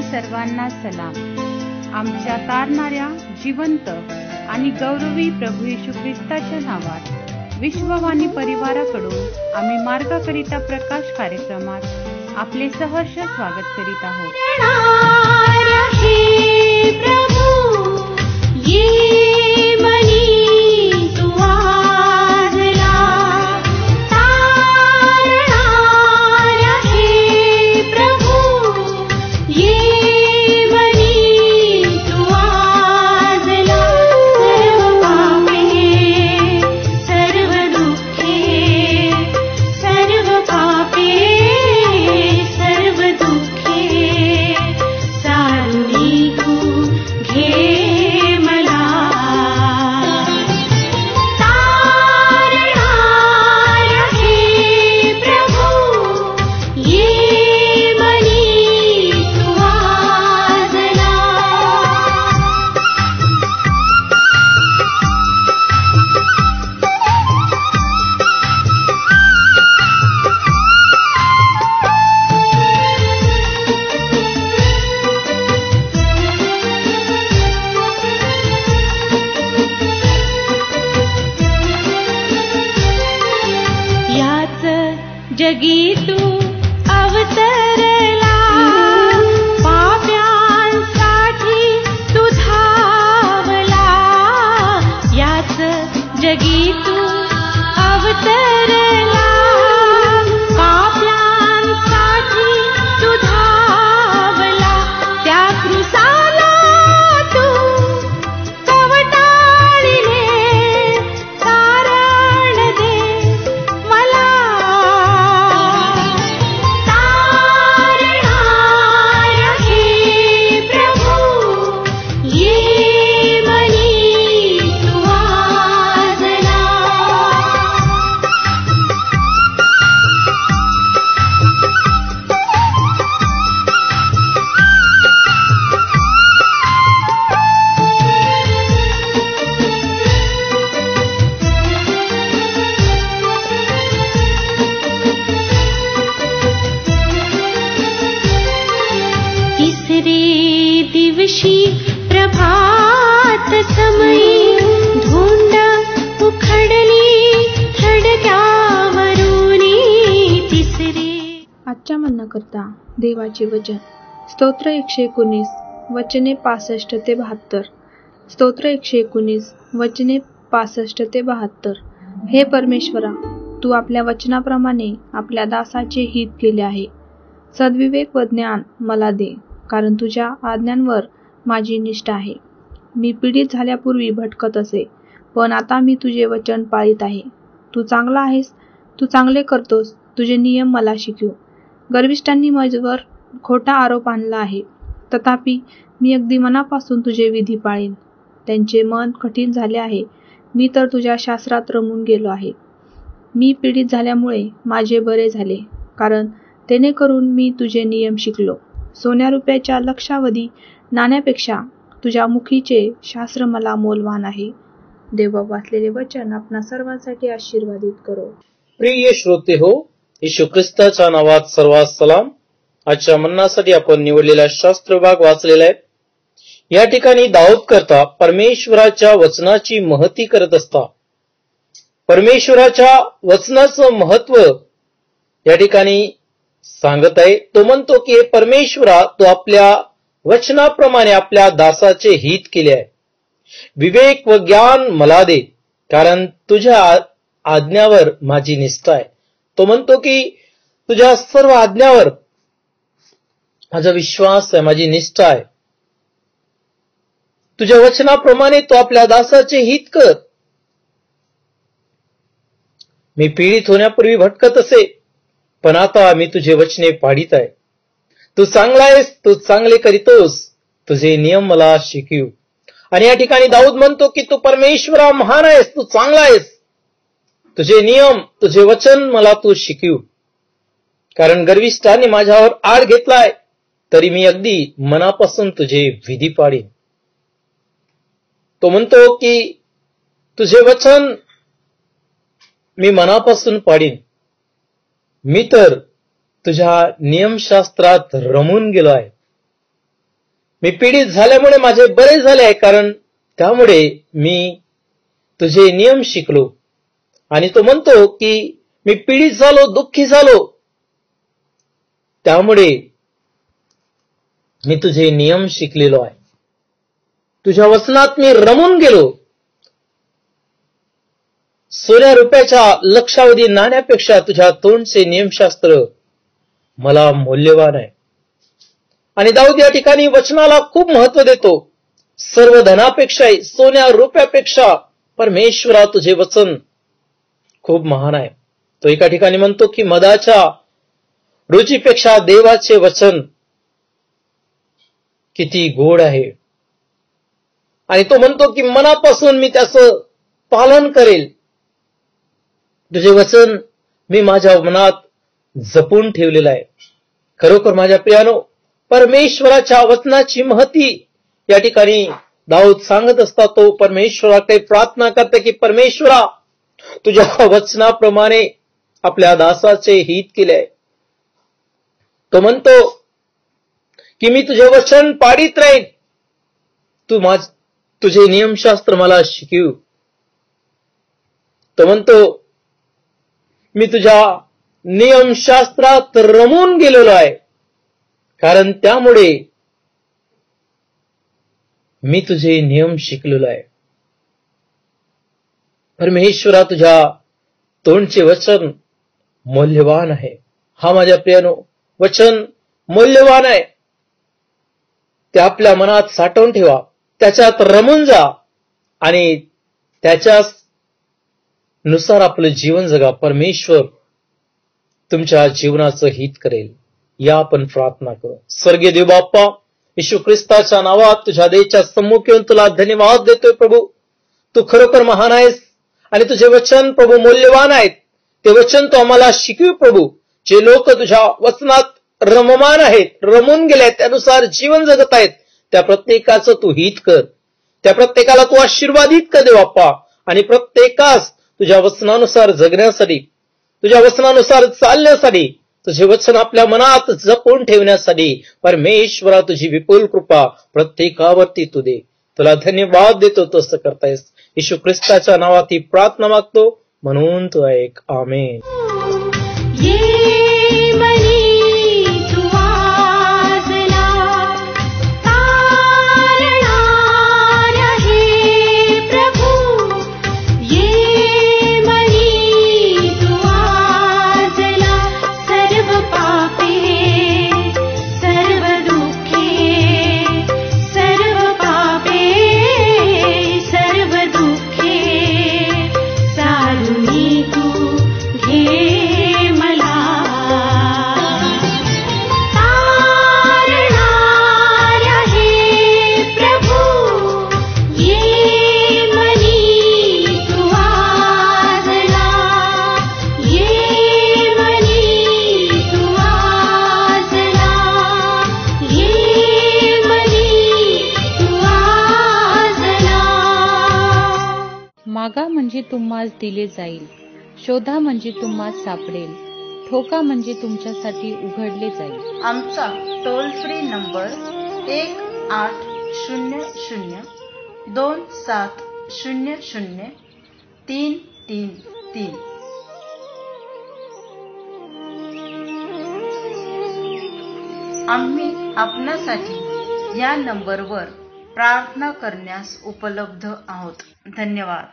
सर्वांना सलाम। आमच्या तारणाऱ्या जिवंत आणि गौरवी प्रभू येशू ख्रिस्ताच्या नावात विश्ववाणी परिवाराकडून आम्ही मार्गाकरिता प्रकाश कार्यक्रमात आपले सहर्ष स्वागत करीत आहोत। जगी तू अवतरला, पाप्यांसाठी तू धावला। याच जगी तू अवतरला, पाप्यांसाठी तू धावला। त्या क्रूसाला तू कवटाळले, तारण दे मला। दिवशी प्रभात समयी धुंड उखडली थडक्यावरुनी तिसरे। आजच्या म्हणण्याकरता देवाचे वचन स्तोत्र 119 वचने 65 ते 72। स्तोत्र 119 वचने 65 ते 72। हे परमेश्वरा, तू आपल्या वचनाप्रमाणे आपल्या दासाचे हित केले आहे। सद्विवेक व ज्ञान मला दे, कारण तुझ्या आज्ञांवर माझी निष्ठा आहे। मी पीडित झाल्यापूर्वी भटकत असे, पण आता मी तुझे वचन पाळीत आहे। तू चांगला आहेस, तू चांगले करतोस, तुझे नियम मला शिकव। गर्विष्ठांनी माझ्यावर खोटा आरोप आणला आहे, तथापि मी अगदी मनापासून तुझे विधी पाळीन। त्यांचे मन कठीण झाले आहे, मी तर तुझ्या शास्त्रात रमून गेलो आहे। मी पीडित झाल्यामुळे माझे बरे झाले, कारण तेणेकरून मी तुझे नियम शिकलो। सोन्या रुपयाच्या लक्षावधी नाण्यापेक्षा तुझ्या मुखीचे शास्त्र मला मौल्यवान आहे। देवा वाचलेले वचन आपणा सर्वांसाठी आशीर्वादित करो। प्रिय श्रोते हो, येशू ख्रिस्ताच्या नावात सर्वांस सलाम। आजच्या म्हणण्यासाठी आपण निवडलेला शास्त्र भाग वाचलेला आहे। या ठिकाणी दाऊद करता परमेश्वराच्या वचनाची महती करत असता परमेश्वराच्या वचनाचं महत्व या ठिकाणी सांगत आहे। तो म्हणतो की परमेश्वरा, तू आपल्या वचनाप्रमाणे आपल्या दासाचे हित केले आहे। विवेक व ज्ञान मला दे, कारण तुझ्या आज्ञावर माझी निष्ठा आहे। तो म्हणतो की तुझ्या सर्व आज्ञावर माझा विश्वास आहे, माझी निष्ठा आहे। तुझ्या वचनाप्रमाणे तू आपल्या दासाचे हित कर। मी पीडित होण्यापूर्वी भटकत असे, पण आता मी तुझे वचने पाळीत आहे। तू चांगला आहेस, तू चांगले करीतोस, तुझे नियम मला शिकव। आणि या ठिकाणी दाऊद म्हणतो की तू परमेश्वरा महान आहेस, तू चांगला आहेस, तुझे नियम तुझे वचन मला तू शिकव। कारण गर्विष्ठांनी माझ्यावर आड घेतलाय, तरी मी अगदी मनापासून तुझे विधी पाळीन। तो म्हणतो की तुझे वचन मी मनापासून पाळीन। मी तर तुझ्या नियमशास्त्रात रमून गेलो आहे। मी पीडित झाल्यामुळे माझे बरे झाले आहे, कारण त्यामुळे मी तुझे नियम शिकलो. आणि तो म्हणतो की मी पीडित झालो, दुःखी झालो, त्यामुळे मी तुझे नियम शिकलेलो आहे. तुझ्या वचनात मी रमून गेलो. सोन्या रुपयाच्या लक्षावधी नाण्यापेक्षा तुझ्या तोंडचे नियमशास्त्र मला मौल्यवान आहे. आणि दाऊद या ठिकाणी वचनाला खूप महत्व देतो. सर्व धनापेक्षा, सोन्या रुपयापेक्षा परमेश्वरा तुझे वचन खूप महान आहे. तो एका ठिकाणी म्हणतो की मधाच्या रुचीपेक्षा देवाचे वचन किती गोड आहे. आणि तो म्हणतो की मनापासून मी त्याचं पालन करेल. तुझे वचन मी माझ्या मनात जपून ठेवलेलं आहे. खरोखर माझ्या प्रियानो, परमेश्वराच्या वचनाची महती या ठिकाणी दाऊद सांगत असता तो परमेश्वराकडे प्रार्थना करते की परमेश्वरा, तुझ्या वचनाप्रमाणे आपल्या दासाचे हित केले. तो म्हणतो की मी तुझे वचन पाडित राहीन. तुझे नियमशास्त्र मला शिकव. तो म्हणतो मी तुझ्या नियमशास्त्रात रमून गेलेलो आहे, कारण त्यामुळे मी तुझे नियम शिकलेलो आहे. परमेश्वरा, तुझ्या तोंडचे वचन मौल्यवान आहे. हा माझ्या प्रियानो, वचन मौल्यवान आहे. ते आपल्या मनात साठवून ठेवा, त्याच्यात रमून जा आणि त्याच्या नुसार आपलं जीवन जगा. परमेश्वर तुमच्या जीवनाचं हित करेल. या आपण प्रार्थना करू. स्वर्गीय देव बाप्पा, येशू ख्रिस्ताच्या नावात तुझ्या देवाच्या सम्मुख येऊन तुला धन्यवाद देतोय. प्रभू, तू खरोखर महान आहेस आणि तुझे वचन प्रभू मौल्यवान आहेत. ते वचन तू आम्हाला शिकव प्रभू. जे लोक तुझ्या वचनात रममान आहेत, रमून गेले आहेत, त्यानुसार जीवन जगत आहेत, त्या प्रत्येकाचं तू हित कर. त्या प्रत्येकाला तू आशीर्वादित कर देव बाप्पा. आणि प्रत्येकास तुझ्या वचनानुसार जगण्यासाठी, तुझ्या वचनानुसार चालण्यासाठी, तुझे वचन आपल्या मनात जपून ठेवण्यासाठी परमेश्वरा तुझी विपुल कृपा प्रत्येकावरती तू दे. तुला धन्यवाद देतो. तू असं करतायस. येशू ख्रिस्ताच्या नावात ही प्रार्थना मागतो, म्हणून तू ऐक. आमेन. मागा म्हणजे तुम्हास दिले जाईल, शोधा म्हणजे तुम्हास सापडेल, ठोका म्हणजे तुमच्यासाठी उघडले जाईल. आमचा टोल फ्री नंबर 1-800-2700-333. आम्ही आपणासाठी या नंबरवर प्रार्थना करण्यास उपलब्ध आहोत. धन्यवाद.